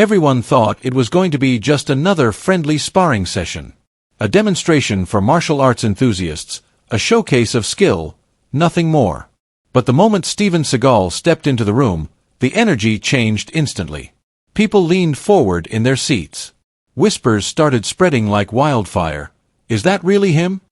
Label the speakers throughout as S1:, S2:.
S1: Everyone thought it was going to be just another friendly sparring session. A demonstration for martial arts enthusiasts, a showcase of skill, nothing more. But the moment Steven Seagal stepped into the room, the energy changed instantly. People leaned forward in their seats. Whispers started spreading like wildfire. Is that really him?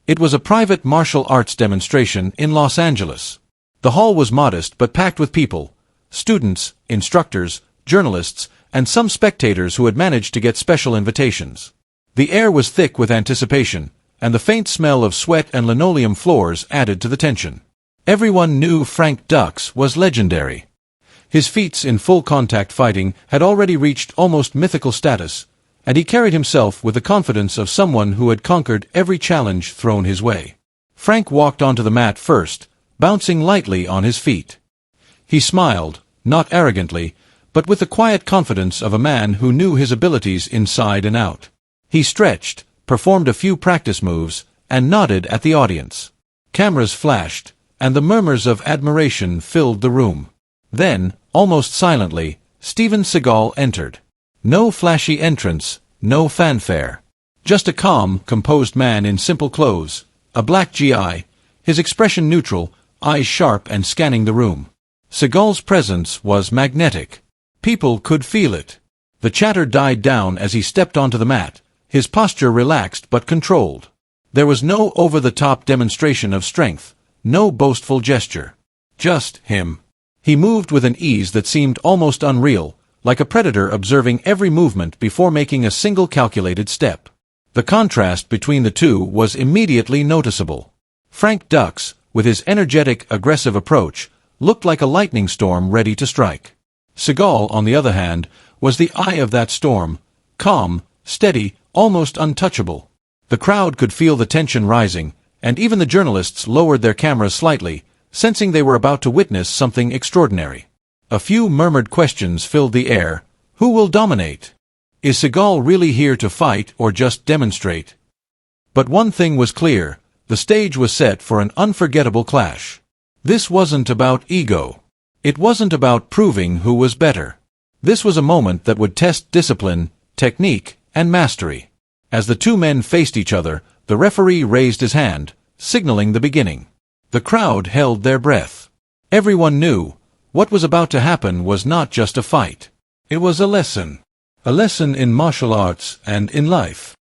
S1: It was a private martial arts demonstration in Los Angeles. The hall was modest but packed with people, students, instructors, journalists, and some spectators who had managed to get special invitations. The air was thick with anticipation, and the faint smell of sweat and linoleum floors added to the tension. Everyone knew Frank Dux was legendary. His feats in full-contact fighting had already reached almost mythical status, and he carried himself with the confidence of someone who had conquered every challenge thrown his way. Frank walked onto the mat first, bouncing lightly on his feet. He smiled, not arrogantly, but with the quiet confidence of a man who knew his abilities inside and out. He stretched, performed a few practice moves, and nodded at the audience. Cameras flashed, and the murmurs of admiration filled the room. Then, almost silently, Steven Seagal entered. No flashy entrance, no fanfare. Just a calm, composed man in simple clothes, a black GI, his expression neutral, eyes sharp and scanning the room. Seagal's presence was magnetic. People could feel it. The chatter died down as he stepped onto the mat, his posture relaxed but controlled. There was no over-the-top demonstration of strength, no boastful gesture. Just him. He moved with an ease that seemed almost unreal, like a predator observing every movement before making a single calculated step. The contrast between the two was immediately noticeable. Frank Dux, with his energetic, aggressive approach, looked like a lightning storm ready to strike. Seagal, on the other hand, was the eye of that storm, calm, steady, almost untouchable. The crowd could feel the tension rising, and even the journalists lowered their cameras slightly, sensing they were about to witness something extraordinary. A few murmured questions filled the air. Who will dominate? Is Seagal really here to fight or just demonstrate? But one thing was clear, the stage was set for an unforgettable clash. This wasn't about ego. It wasn't about proving who was better. This was a moment that would test discipline, technique, and mastery. As the two men faced each other, the referee raised his hand, signaling the beginning. The crowd held their breath. Everyone knew, what was about to happen was not just a fight. It was a lesson. A lesson in martial arts and in life.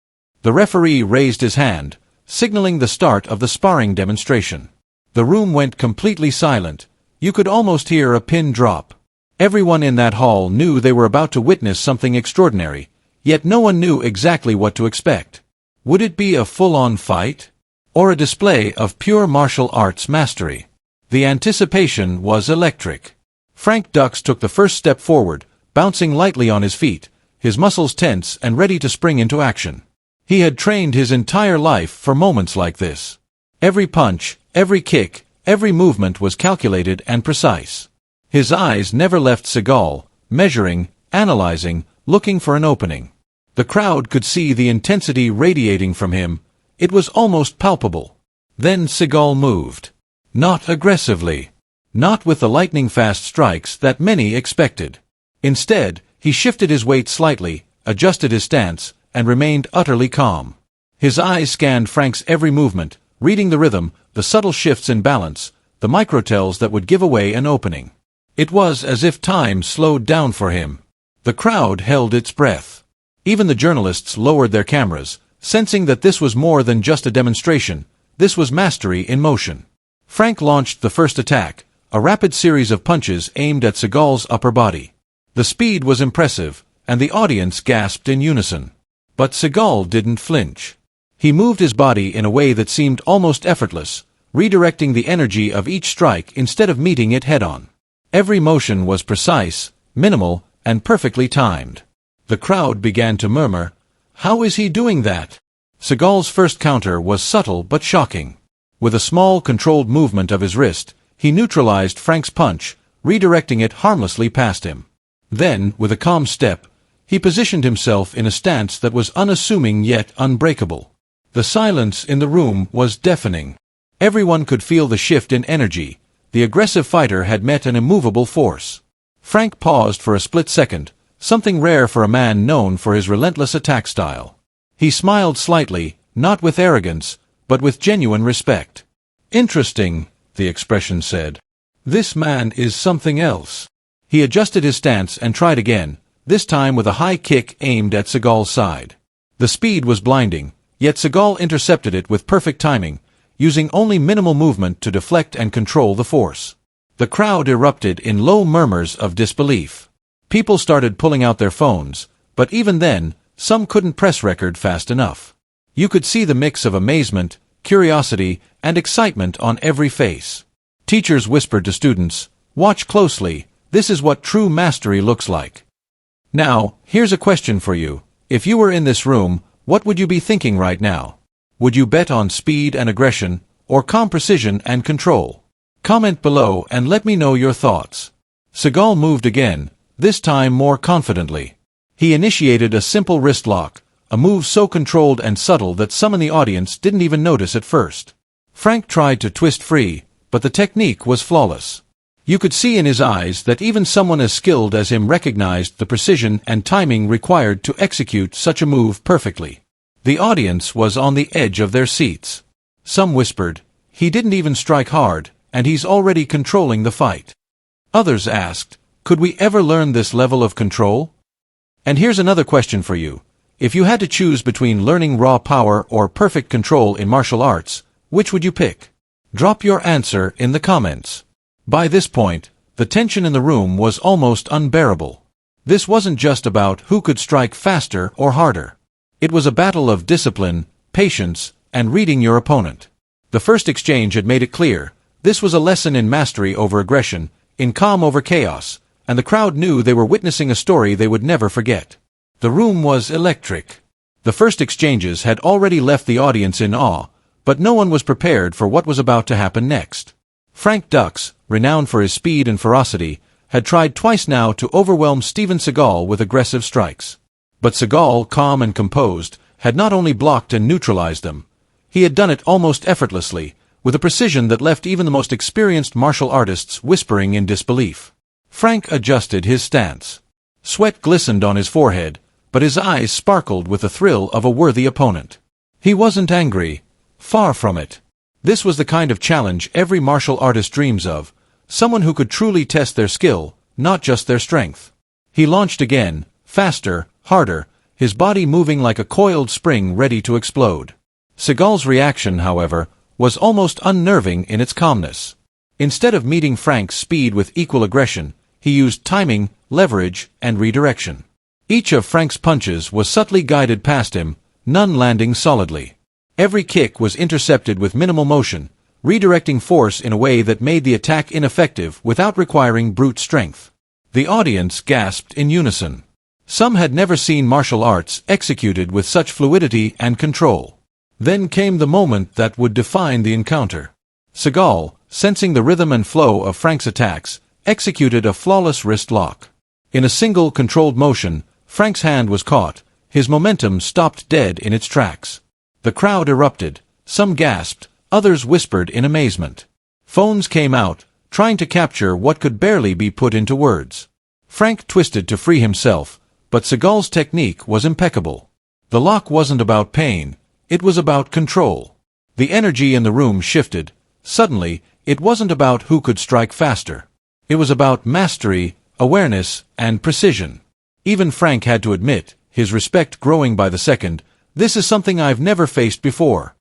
S1: The referee raised his hand, signaling the start of the sparring demonstration. The room went completely silent. You could almost hear a pin drop. Everyone in that hall knew they were about to witness something extraordinary, yet no one knew exactly what to expect. Would it be a full-on fight? Or a display of pure martial arts mastery? The anticipation was electric. Frank Dux took the first step forward, bouncing lightly on his feet, his muscles tense and ready to spring into action. He had trained his entire life for moments like this. Every punch, every kick, every movement was calculated and precise. His eyes never left Seagal, measuring, analyzing, looking for an opening. The crowd could see the intensity radiating from him. It was almost palpable. Then Seagal moved. Not aggressively. Not with the lightning-fast strikes that many expected. Instead, he shifted his weight slightly, adjusted his stance, and remained utterly calm. His eyes scanned Frank's every movement, reading the rhythm, the subtle shifts in balance, the microtells that would give away an opening. It was as if time slowed down for him. The crowd held its breath. Even the journalists lowered their cameras, sensing that this was more than just a demonstration. This was mastery in motion. Frank launched the first attack, a rapid series of punches aimed at Seagal's upper body. The speed was impressive, and the audience gasped in unison. But Seagal didn't flinch. He moved his body in a way that seemed almost effortless, redirecting the energy of each strike instead of meeting it head-on. Every motion was precise, minimal, and perfectly timed. The crowd began to murmur, "How is he doing that?" Seagal's first counter was subtle but shocking. With a small, controlled movement of his wrist, he neutralized Frank's punch, redirecting it harmlessly past him. Then, with a calm step, he positioned himself in a stance that was unassuming yet unbreakable. The silence in the room was deafening. Everyone could feel the shift in energy. The aggressive fighter had met an immovable force. Frank paused for a split second, something rare for a man known for his relentless attack style. He smiled slightly, not with arrogance, but with genuine respect. "Interesting," the expression said. "This man is something else." He adjusted his stance and tried again, this time with a high kick aimed at Seagal's side. The speed was blinding, yet Seagal intercepted it with perfect timing, using only minimal movement to deflect and control the force. The crowd erupted in low murmurs of disbelief. People started pulling out their phones, but even then, some couldn't press record fast enough. You could see the mix of amazement, curiosity, and excitement on every face. Teachers whispered to students, "Watch closely, this is what true mastery looks like." Now, here's a question for you. If you were in this room, what would you be thinking right now? Would you bet on speed and aggression, or calm precision and control? Comment below and let me know your thoughts. Seagal moved again, this time more confidently. He initiated a simple wrist lock, a move so controlled and subtle that some in the audience didn't even notice at first. Frank tried to twist free, but the technique was flawless. You could see in his eyes that even someone as skilled as him recognized the precision and timing required to execute such a move perfectly. The audience was on the edge of their seats. Some whispered, "He didn't even strike hard, and he's already controlling the fight." Others asked, "Could we ever learn this level of control?" And here's another question for you. If you had to choose between learning raw power or perfect control in martial arts, which would you pick? Drop your answer in the comments. By this point, the tension in the room was almost unbearable. This wasn't just about who could strike faster or harder. It was a battle of discipline, patience, and reading your opponent. The first exchange had made it clear, this was a lesson in mastery over aggression, in calm over chaos, and the crowd knew they were witnessing a story they would never forget. The room was electric. The first exchanges had already left the audience in awe, but no one was prepared for what was about to happen next. Frank Dux, renowned for his speed and ferocity, had tried twice now to overwhelm Steven Seagal with aggressive strikes. But Seagal, calm and composed, had not only blocked and neutralized them. He had done it almost effortlessly, with a precision that left even the most experienced martial artists whispering in disbelief. Frank adjusted his stance. Sweat glistened on his forehead, but his eyes sparkled with the thrill of a worthy opponent. He wasn't angry. Far from it. This was the kind of challenge every martial artist dreams of, someone who could truly test their skill, not just their strength. He launched again, faster, harder, his body moving like a coiled spring ready to explode. Seagal's reaction, however, was almost unnerving in its calmness. Instead of meeting Frank's speed with equal aggression, he used timing, leverage, and redirection. Each of Frank's punches was subtly guided past him, none landing solidly. Every kick was intercepted with minimal motion, redirecting force in a way that made the attack ineffective without requiring brute strength. The audience gasped in unison. Some had never seen martial arts executed with such fluidity and control. Then came the moment that would define the encounter. Seagal, sensing the rhythm and flow of Frank's attacks, executed a flawless wrist lock. In a single controlled motion, Frank's hand was caught, his momentum stopped dead in its tracks. The crowd erupted, some gasped, others whispered in amazement. Phones came out, trying to capture what could barely be put into words. Frank twisted to free himself, but Seagal's technique was impeccable. The lock wasn't about pain, it was about control. The energy in the room shifted. Suddenly, it wasn't about who could strike faster. It was about mastery, awareness, and precision. Even Frank had to admit, his respect growing by the second, "This is something I've never faced before."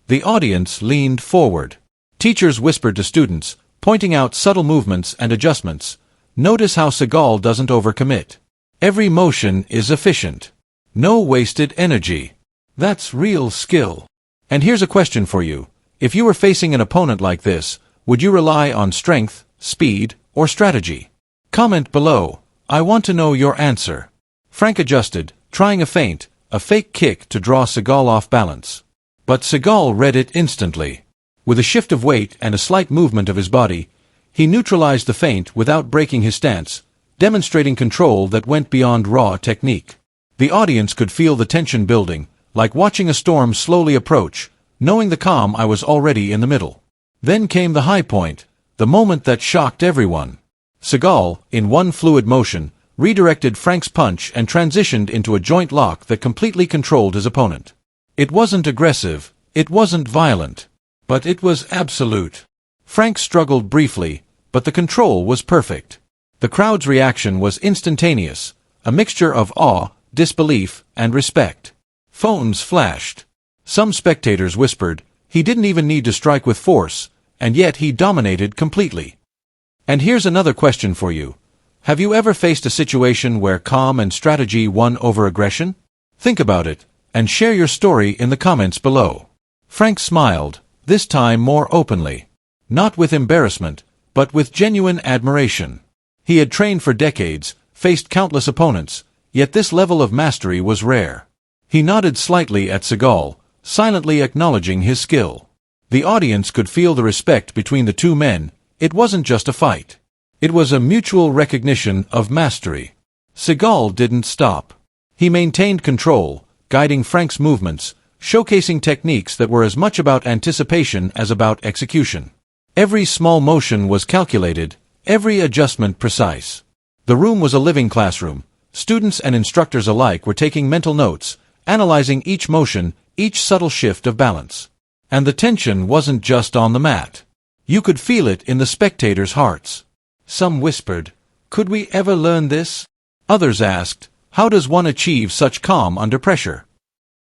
S1: The audience leaned forward. Teachers whispered to students, pointing out subtle movements and adjustments. "Notice how Seagal doesn't overcommit. Every motion is efficient. No wasted energy. That's real skill." And here's a question for you. If you were facing an opponent like this, would you rely on strength, speed, or strategy? Comment below. I want to know your answer. Frank adjusted, trying a feint, a fake kick to draw Seagal off balance. But Seagal read it instantly. With a shift of weight and a slight movement of his body, he neutralized the feint without breaking his stance, demonstrating control that went beyond raw technique. The audience could feel the tension building, like watching a storm slowly approach, knowing the calm I was already in the middle. Then came the high point, the moment that shocked everyone. Seagal, in one fluid motion, redirected Frank's punch and transitioned into a joint lock that completely controlled his opponent. It wasn't aggressive, it wasn't violent, but it was absolute. Frank struggled briefly, but the control was perfect. The crowd's reaction was instantaneous, a mixture of awe, disbelief, and respect. Phones flashed. Some spectators whispered, "He didn't even need to strike with force, and yet he dominated completely." And here's another question for you. Have you ever faced a situation where calm and strategy won over aggression? Think about it, and share your story in the comments below. Frank smiled, this time more openly. Not with embarrassment, but with genuine admiration. He had trained for decades, faced countless opponents, yet this level of mastery was rare. He nodded slightly at Seagal, silently acknowledging his skill. The audience could feel the respect between the two men. It wasn't just a fight. It was a mutual recognition of mastery. Seagal didn't stop. He maintained control, guiding Frank's movements, showcasing techniques that were as much about anticipation as about execution. Every small motion was calculated, every adjustment precise. The room was a living classroom. Students and instructors alike were taking mental notes, analyzing each motion, each subtle shift of balance. And the tension wasn't just on the mat. You could feel it in the spectators' hearts. Some whispered, "Could we ever learn this?" Others asked, "How does one achieve such calm under pressure?"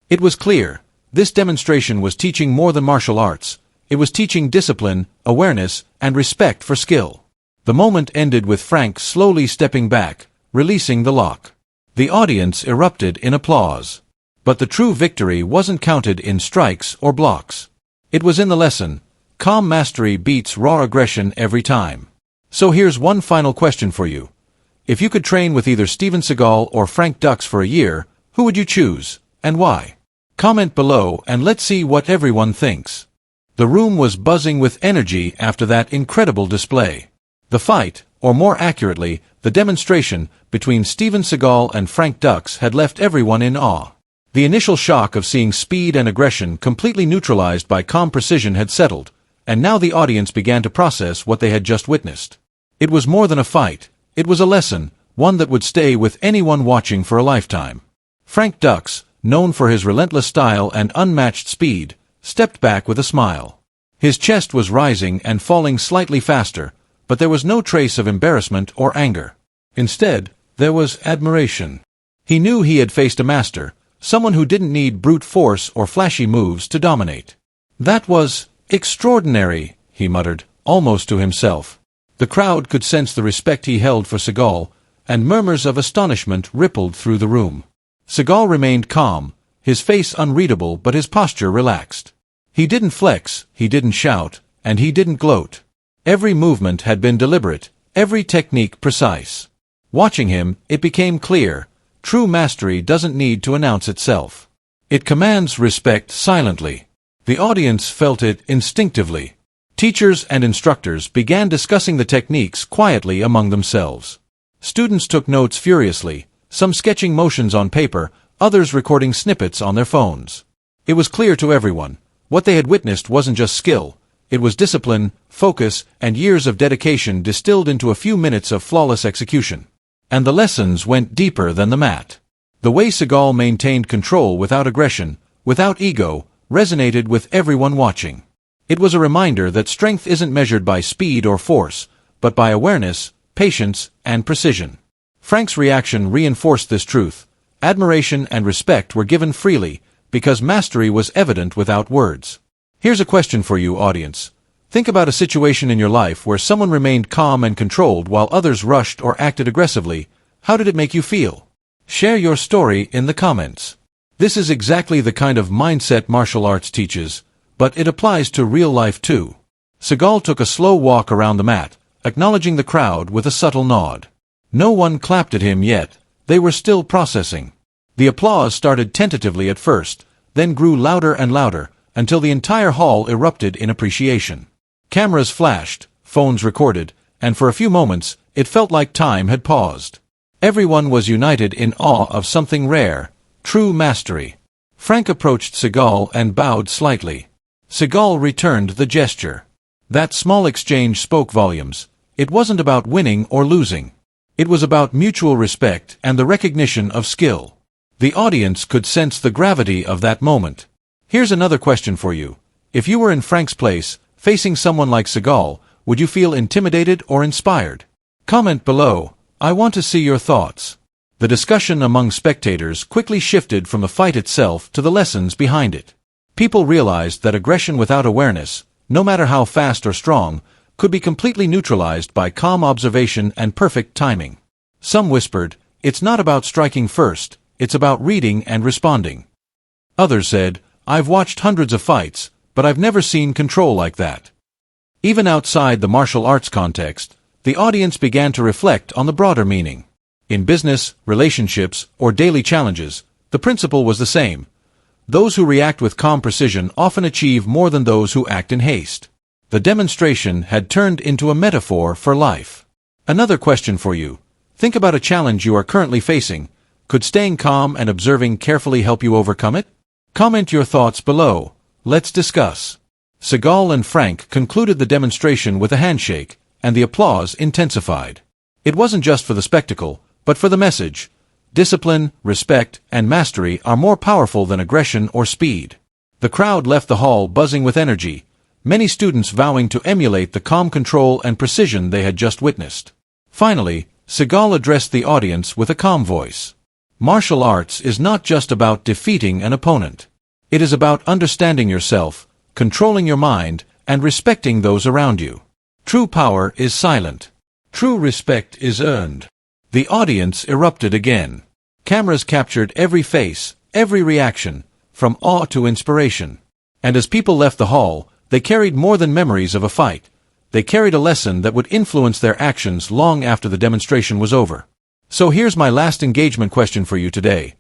S1: It was clear, this demonstration was teaching more than martial arts. It was teaching discipline, awareness, and respect for skill. The moment ended with Frank slowly stepping back, releasing the lock. The audience erupted in applause. But the true victory wasn't counted in strikes or blocks. It was in the lesson. Calm mastery beats raw aggression every time. So here's one final question for you. If you could train with either Steven Seagal or Frank Dux for a year, who would you choose, and why? Comment below and let's see what everyone thinks. The room was buzzing with energy after that incredible display. The fight, or more accurately, the demonstration, between Steven Seagal and Frank Dux had left everyone in awe. The initial shock of seeing speed and aggression completely neutralized by calm precision had settled, and now the audience began to process what they had just witnessed. It was more than a fight, it was a lesson, one that would stay with anyone watching for a lifetime. Frank Dux, known for his relentless style and unmatched speed, stepped back with a smile. His chest was rising and falling slightly faster, but there was no trace of embarrassment or anger. Instead, there was admiration. He knew he had faced a master, someone who didn't need brute force or flashy moves to dominate. "That was extraordinary," he muttered, almost to himself. The crowd could sense the respect he held for Seagal, and murmurs of astonishment rippled through the room. Seagal remained calm, his face unreadable but his posture relaxed. He didn't flex, he didn't shout, and he didn't gloat. Every movement had been deliberate, every technique precise. Watching him, it became clear, true mastery doesn't need to announce itself. It commands respect silently. The audience felt it instinctively. Teachers and instructors began discussing the techniques quietly among themselves. Students took notes furiously, some sketching motions on paper, others recording snippets on their phones. It was clear to everyone, what they had witnessed wasn't just skill, it was discipline, focus, and years of dedication distilled into a few minutes of flawless execution. And the lessons went deeper than the mat. The way Seagal maintained control without aggression, without ego, resonated with everyone watching. It was a reminder that strength isn't measured by speed or force, but by awareness, patience, and precision. Frank's reaction reinforced this truth. Admiration and respect were given freely, because mastery was evident without words. Here's a question for you, audience. Think about a situation in your life where someone remained calm and controlled while others rushed or acted aggressively. How did it make you feel? Share your story in the comments. This is exactly the kind of mindset martial arts teaches, but it applies to real life too. Seagal took a slow walk around the mat, acknowledging the crowd with a subtle nod. No one clapped at him yet, they were still processing. The applause started tentatively at first, then grew louder and louder, until the entire hall erupted in appreciation. Cameras flashed, phones recorded, and for a few moments, it felt like time had paused. Everyone was united in awe of something rare, true mastery. Frank approached Seagal and bowed slightly. Seagal returned the gesture. That small exchange spoke volumes. It wasn't about winning or losing. It was about mutual respect and the recognition of skill. The audience could sense the gravity of that moment. Here's another question for you. If you were in Frank's place, facing someone like Seagal, would you feel intimidated or inspired? Comment below. I want to see your thoughts. The discussion among spectators quickly shifted from the fight itself to the lessons behind it. People realized that aggression without awareness, no matter how fast or strong, could be completely neutralized by calm observation and perfect timing. Some whispered, "It's not about striking first, it's about reading and responding." Others said, "I've watched hundreds of fights, but I've never seen control like that." Even outside the martial arts context, the audience began to reflect on the broader meaning. In business, relationships, or daily challenges, the principle was the same. Those who react with calm precision often achieve more than those who act in haste. The demonstration had turned into a metaphor for life. Another question for you. Think about a challenge you are currently facing. Could staying calm and observing carefully help you overcome it? Comment your thoughts below. Let's discuss. Seagal and Frank concluded the demonstration with a handshake, and the applause intensified. It wasn't just for the spectacle, but for the message. Discipline, respect, and mastery are more powerful than aggression or speed. The crowd left the hall buzzing with energy, many students vowing to emulate the calm control and precision they had just witnessed. Finally, Seagal addressed the audience with a calm voice. Martial arts is not just about defeating an opponent. It is about understanding yourself, controlling your mind, and respecting those around you. True power is silent. True respect is earned. The audience erupted again. Cameras captured every face, every reaction, from awe to inspiration. And as people left the hall, they carried more than memories of a fight. They carried a lesson that would influence their actions long after the demonstration was over. So here's my last engagement question for you today.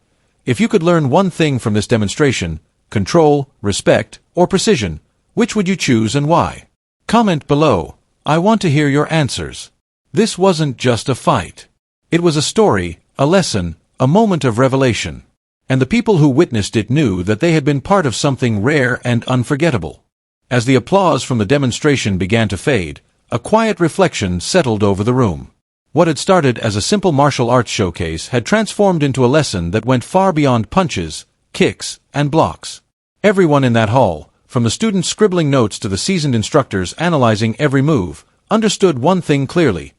S1: If you could learn one thing from this demonstration, control, respect, or precision, which would you choose and why? Comment below. I want to hear your answers. This wasn't just a fight. It was a story, a lesson, a moment of revelation. And the people who witnessed it knew that they had been part of something rare and unforgettable. As the applause from the demonstration began to fade, a quiet reflection settled over the room. What had started as a simple martial arts showcase had transformed into a lesson that went far beyond punches, kicks, and blocks. Everyone in that hall, from the students scribbling notes to the seasoned instructors analyzing every move, understood one thing clearly.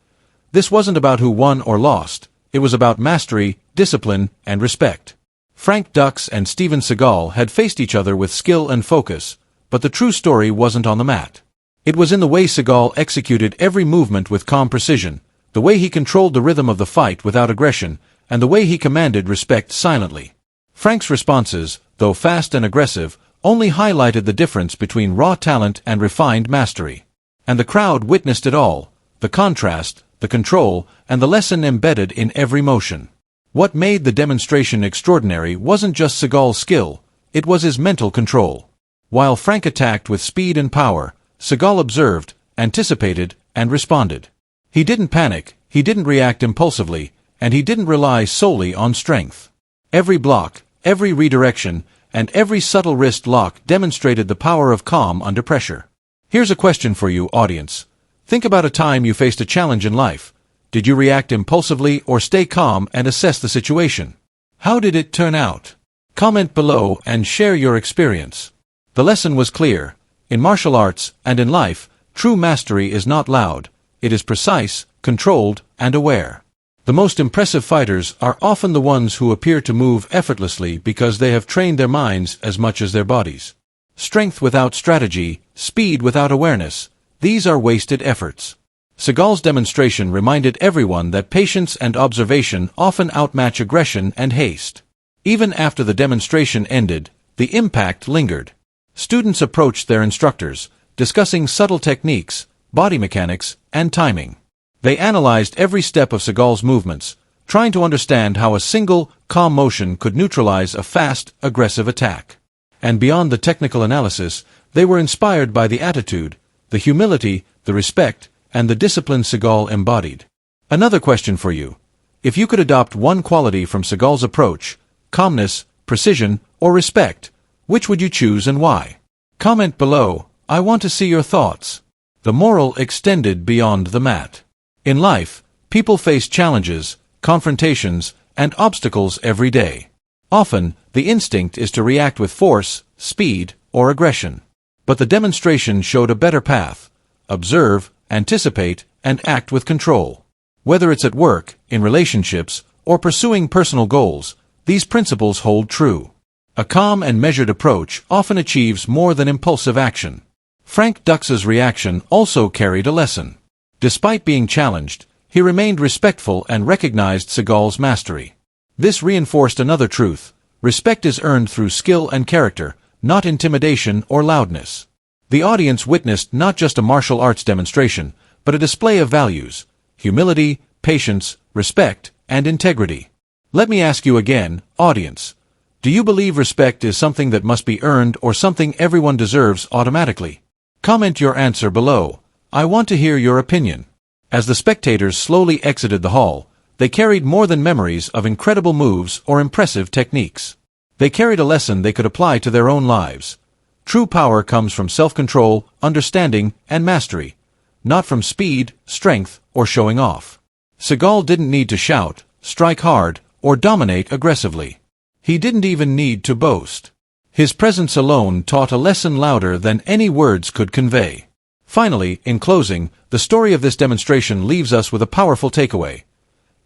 S1: This wasn't about who won or lost. It was about mastery, discipline, and respect. Frank Dux and Steven Seagal had faced each other with skill and focus, but the true story wasn't on the mat. It was in the way Seagal executed every movement with calm precision, the way he controlled the rhythm of the fight without aggression, and the way he commanded respect silently. Frank's responses, though fast and aggressive, only highlighted the difference between raw talent and refined mastery. And the crowd witnessed it all, the contrast, the control, and the lesson embedded in every motion. What made the demonstration extraordinary wasn't just Seagal's skill, it was his mental control. While Frank attacked with speed and power, Seagal observed, anticipated, and responded. He didn't panic, he didn't react impulsively, and he didn't rely solely on strength. Every block, every redirection, and every subtle wrist lock demonstrated the power of calm under pressure. Here's a question for you, audience. Think about a time you faced a challenge in life. Did you react impulsively or stay calm and assess the situation? How did it turn out? Comment below and share your experience. The lesson was clear. In martial arts and in life, true mastery is not loud. It is precise, controlled, and aware. The most impressive fighters are often the ones who appear to move effortlessly because they have trained their minds as much as their bodies. Strength without strategy, speed without awareness, these are wasted efforts. Seagal's demonstration reminded everyone that patience and observation often outmatch aggression and haste. Even after the demonstration ended, the impact lingered. Students approached their instructors, discussing subtle techniques, body mechanics, and timing. They analyzed every step of Seagal's movements, trying to understand how a single, calm motion could neutralize a fast, aggressive attack. And beyond the technical analysis, they were inspired by the attitude, the humility, the respect, and the discipline Seagal embodied. Another question for you. If you could adopt one quality from Seagal's approach, calmness, precision, or respect, which would you choose and why? Comment below. I want to see your thoughts. The moral extended beyond the mat. In life, People face challenges, confrontations, and obstacles every day. Often, the instinct is to react with force, speed, or aggression. But the demonstration showed a better path: observe, anticipate, and act with control. Whether it's at work, in relationships, or pursuing personal goals, these principles hold true. A calm and measured approach often achieves more than impulsive action. Frank Dux's reaction also carried a lesson. Despite being challenged, he remained respectful and recognized Seagal's mastery. This reinforced another truth: respect is earned through skill and character, not intimidation or loudness. The audience witnessed not just a martial arts demonstration, but a display of values: humility, patience, respect, and integrity. Let me ask you again, audience. Do you believe respect is something that must be earned or something everyone deserves automatically? Comment your answer below. I want to hear your opinion. As the spectators slowly exited the hall, they carried more than memories of incredible moves or impressive techniques. They carried a lesson they could apply to their own lives. True power comes from self-control, understanding, and mastery, not from speed, strength, or showing off. Seagal didn't need to shout, strike hard, or dominate aggressively. He didn't even need to boast. His presence alone taught a lesson louder than any words could convey. Finally, in closing, the story of this demonstration leaves us with a powerful takeaway.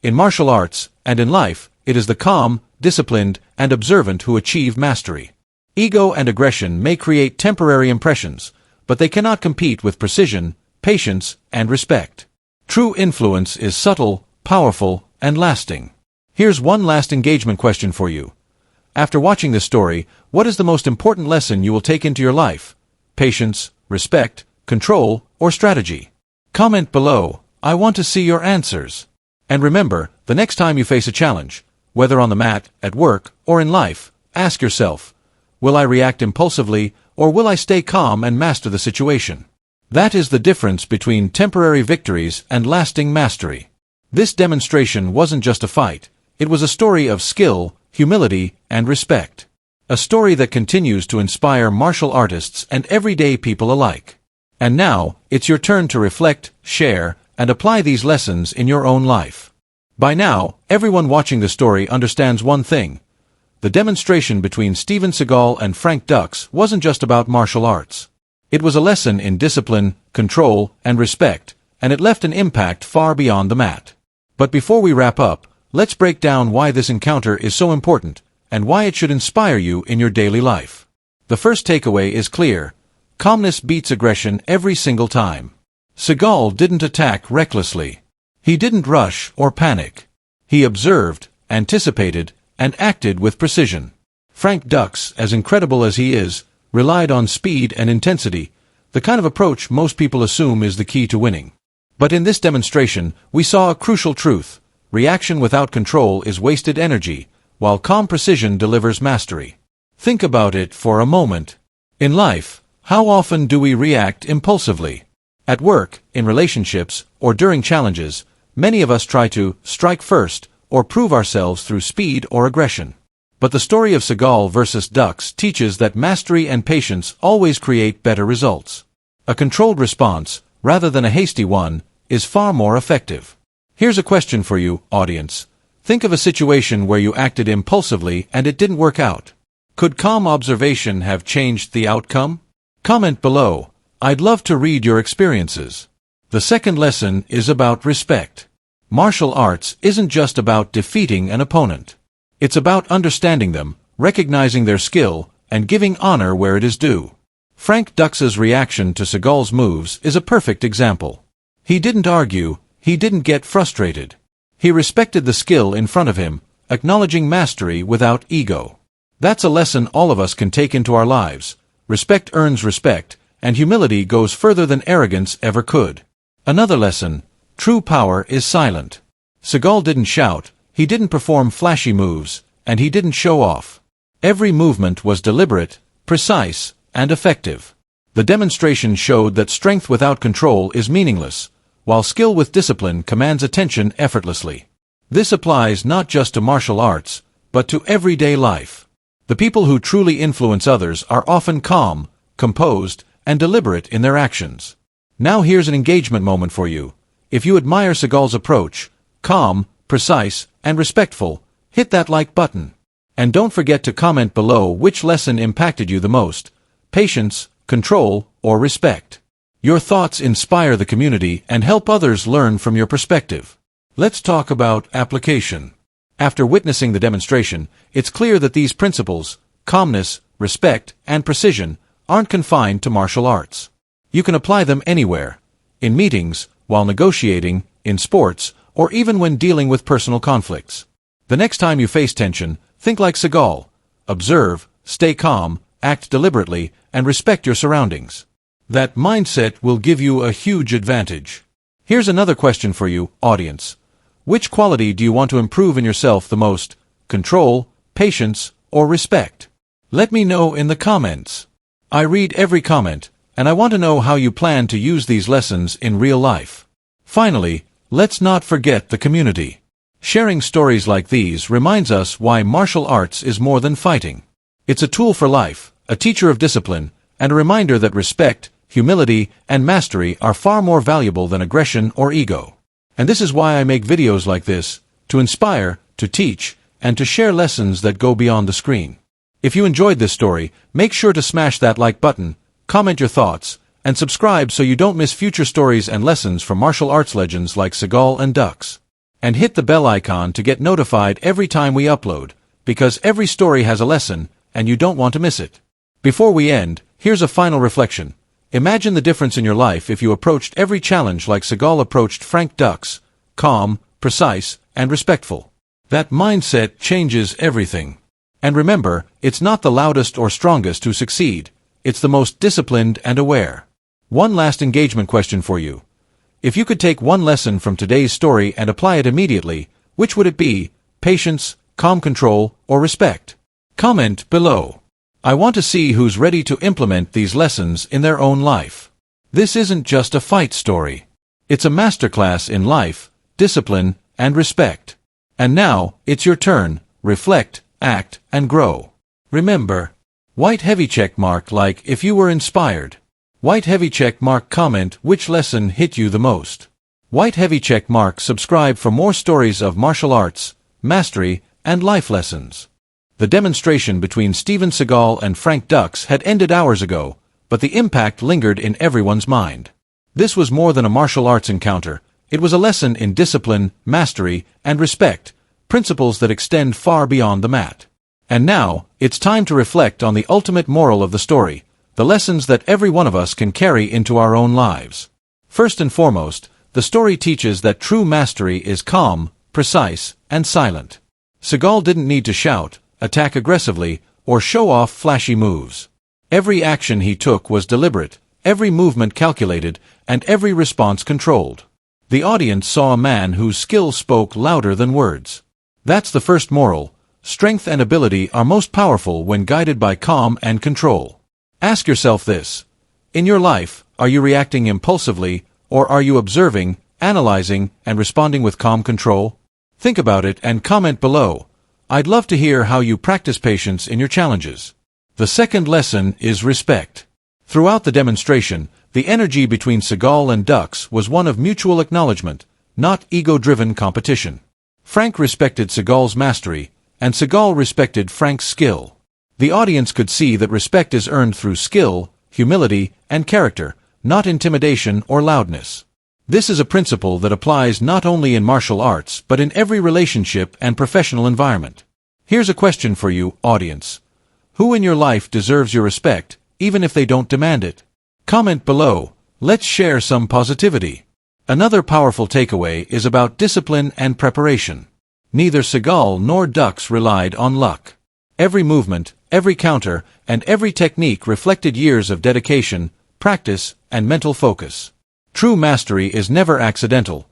S1: In martial arts, and in life, it is the calm, disciplined, and observant who achieve mastery. Ego and aggression may create temporary impressions, but they cannot compete with precision, patience, and respect. True influence is subtle, powerful, and lasting. Here's one last engagement question for you. After watching this story, what is the most important lesson you will take into your life? Patience, respect, control, or strategy? Comment below. I want to see your answers. And remember, the next time you face a challenge, whether on the mat, at work, or in life, ask yourself, will I react impulsively, or will I stay calm and master the situation? That is the difference between temporary victories and lasting mastery. This demonstration wasn't just a fight. It was a story of skill, humility, and respect. A story that continues to inspire martial artists and everyday people alike. And now, it's your turn to reflect, share, and apply these lessons in your own life. By now, everyone watching the story understands one thing. The demonstration between Steven Seagal and Frank Dux wasn't just about martial arts. It was a lesson in discipline, control, and respect, and it left an impact far beyond the mat. But before we wrap up, let's break down why this encounter is so important, and why it should inspire you in your daily life. The first takeaway is clear. Calmness beats aggression every single time. Seagal didn't attack recklessly. He didn't rush or panic. He observed, anticipated, and acted with precision. Frank Dux, as incredible as he is, relied on speed and intensity, the kind of approach most people assume is the key to winning. But in this demonstration, we saw a crucial truth. Reaction without control is wasted energy, while calm precision delivers mastery. Think about it for a moment. In life, how often do we react impulsively? At work, in relationships, or during challenges, many of us try to strike first or prove ourselves through speed or aggression. But the story of Seagal versus Dux teaches that mastery and patience always create better results. A controlled response, rather than a hasty one, is far more effective. Here's a question for you, audience. Think of a situation where you acted impulsively and it didn't work out. Could calm observation have changed the outcome? Comment below. I'd love to read your experiences. The second lesson is about respect. Martial arts isn't just about defeating an opponent. It's about understanding them, recognizing their skill, and giving honor where it is due. Frank Dux's reaction to Seagal's moves is a perfect example. He didn't argue, he didn't get frustrated. He respected the skill in front of him, acknowledging mastery without ego. That's a lesson all of us can take into our lives. Respect earns respect, and humility goes further than arrogance ever could. Another lesson: true power is silent. Seagal didn't shout, he didn't perform flashy moves, and he didn't show off. Every movement was deliberate, precise, and effective. The demonstration showed that strength without control is meaningless, while skill with discipline commands attention effortlessly. This applies not just to martial arts, but to everyday life. The people who truly influence others are often calm, composed, and deliberate in their actions. Now here's an engagement moment for you. If you admire Seagal's approach, calm, precise, and respectful, hit that like button. And don't forget to comment below which lesson impacted you the most: patience, control, or respect. Your thoughts inspire the community and help others learn from your perspective. Let's talk about application. After witnessing the demonstration, it's clear that these principles, calmness, respect, and precision, aren't confined to martial arts. You can apply them anywhere: in meetings, while negotiating, in sports, or even when dealing with personal conflicts. The next time you face tension, think like Seagal. Observe, stay calm, act deliberately, and respect your surroundings. That mindset will give you a huge advantage. Here's another question for you, audience. Which quality do you want to improve in yourself the most: control, patience, or respect? Let me know in the comments. I read every comment, and I want to know how you plan to use these lessons in real life. Finally, let's not forget the community. Sharing stories like these reminds us why martial arts is more than fighting. It's a tool for life, a teacher of discipline, and a reminder that respect, humility, and mastery are far more valuable than aggression or ego. And this is why I make videos like this: to inspire, to teach, and to share lessons that go beyond the screen. If you enjoyed this story, make sure to smash that like button, comment your thoughts, and subscribe so you don't miss future stories and lessons from martial arts legends like Seagal and Dux. And hit the bell icon to get notified every time we upload, because every story has a lesson, and you don't want to miss it. Before we end, here's a final reflection. Imagine the difference in your life if you approached every challenge like Seagal approached Frank Dux: calm, precise, and respectful. That mindset changes everything. And remember, it's not the loudest or strongest who succeed, it's the most disciplined and aware. One last engagement question for you. If you could take one lesson from today's story and apply it immediately, which would it be: patience, calm control, or respect? Comment below. I want to see who's ready to implement these lessons in their own life. This isn't just a fight story. It's a masterclass in life, discipline, and respect. And now, it's your turn. Reflect, act, and grow. Remember, white heavy check mark like if you were inspired. White heavy check mark comment which lesson hit you the most. White heavy check mark subscribe for more stories of martial arts, mastery, and life lessons. The demonstration between Steven Seagal and Frank Dux had ended hours ago, but the impact lingered in everyone's mind. This was more than a martial arts encounter. It was a lesson in discipline, mastery, and respect, principles that extend far beyond the mat. And now, it's time to reflect on the ultimate moral of the story, the lessons that every one of us can carry into our own lives. First and foremost, the story teaches that true mastery is calm, precise, and silent. Seagal didn't need to shout, attack aggressively, or show off flashy moves. Every action he took was deliberate, every movement calculated, and every response controlled. The audience saw a man whose skill spoke louder than words. That's the first moral. Strength and ability are most powerful when guided by calm and control. Ask yourself this. In your life, are you reacting impulsively, or are you observing, analyzing, and responding with calm control? Think about it and comment below. I'd love to hear how you practice patience in your challenges. The second lesson is respect. Throughout the demonstration, the energy between Seagal and Dux was one of mutual acknowledgement, not ego-driven competition. Frank respected Seagal's mastery, and Seagal respected Frank's skill. The audience could see that respect is earned through skill, humility, and character, not intimidation or loudness. This is a principle that applies not only in martial arts but in every relationship and professional environment. Here's a question for you, audience. Who in your life deserves your respect, even if they don't demand it? Comment below. Let's share some positivity. Another powerful takeaway is about discipline and preparation. Neither Seagal nor Dux relied on luck. Every movement, every counter, and every technique reflected years of dedication, practice, and mental focus. True mastery is never accidental.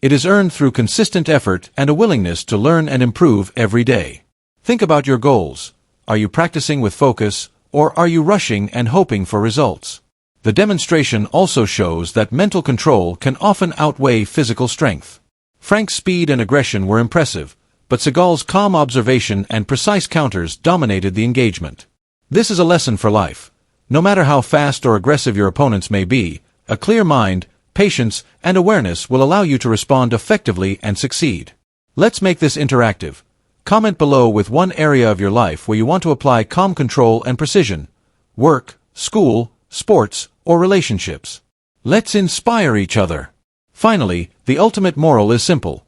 S1: It is earned through consistent effort and a willingness to learn and improve every day. Think about your goals. Are you practicing with focus, or are you rushing and hoping for results? The demonstration also shows that mental control can often outweigh physical strength. Frank's speed and aggression were impressive, but Seagal's calm observation and precise counters dominated the engagement. This is a lesson for life. No matter how fast or aggressive your opponents may be, a clear mind, patience, and awareness will allow you to respond effectively and succeed. Let's make this interactive. Comment below with one area of your life where you want to apply calm control and precision: work, school, sports, or relationships. Let's inspire each other. Finally, the ultimate moral is simple.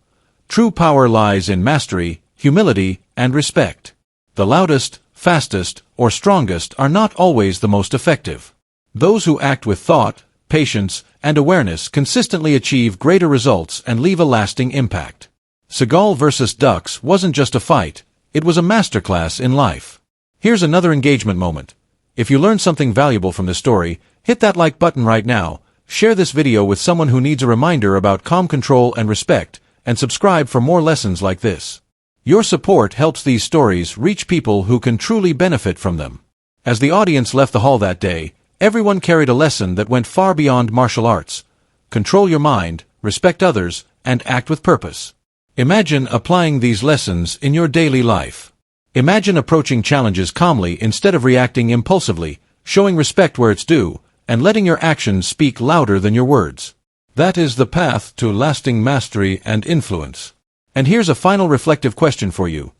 S1: True power lies in mastery, humility, and respect. The loudest, fastest, or strongest are not always the most effective. Those who act with thought, patience, and awareness consistently achieve greater results and leave a lasting impact. Seagal vs. Dux wasn't just a fight, it was a masterclass in life. Here's another engagement moment. If you learned something valuable from this story, hit that like button right now, share this video with someone who needs a reminder about calm control and respect, and subscribe for more lessons like this. Your support helps these stories reach people who can truly benefit from them. As the audience left the hall that day, everyone carried a lesson that went far beyond martial arts. Control your mind, respect others, and act with purpose. Imagine applying these lessons in your daily life. Imagine approaching challenges calmly instead of reacting impulsively, showing respect where it's due, and letting your actions speak louder than your words. That is the path to lasting mastery and influence. And here's a final reflective question for you.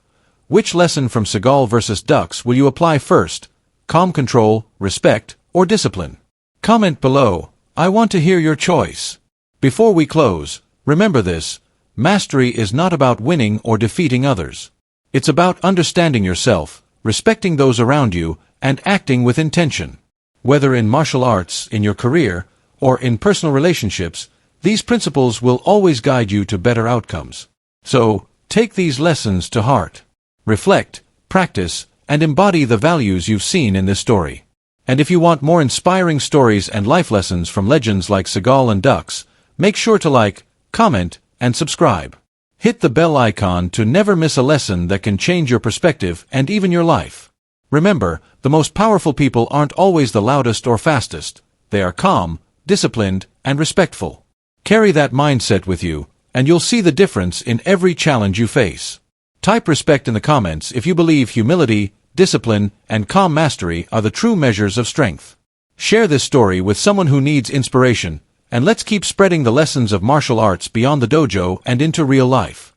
S1: Which lesson from Seagal vs. Dux will you apply first? Calm control, respect, or discipline? Comment below. I want to hear your choice. Before we close, remember this: mastery is not about winning or defeating others. It's about understanding yourself, respecting those around you, and acting with intention. Whether in martial arts, in your career, or in personal relationships, these principles will always guide you to better outcomes. So, take these lessons to heart. Reflect, practice, and embody the values you've seen in this story. And if you want more inspiring stories and life lessons from legends like Seagal and Dux, make sure to like, comment, and subscribe. Hit the bell icon to never miss a lesson that can change your perspective and even your life. Remember, the most powerful people aren't always the loudest or fastest. They are calm, disciplined, and respectful. Carry that mindset with you, and you'll see the difference in every challenge you face. Type respect in the comments if you believe humility, discipline, and calm mastery are the true measures of strength. Share this story with someone who needs inspiration, and let's keep spreading the lessons of martial arts beyond the dojo and into real life.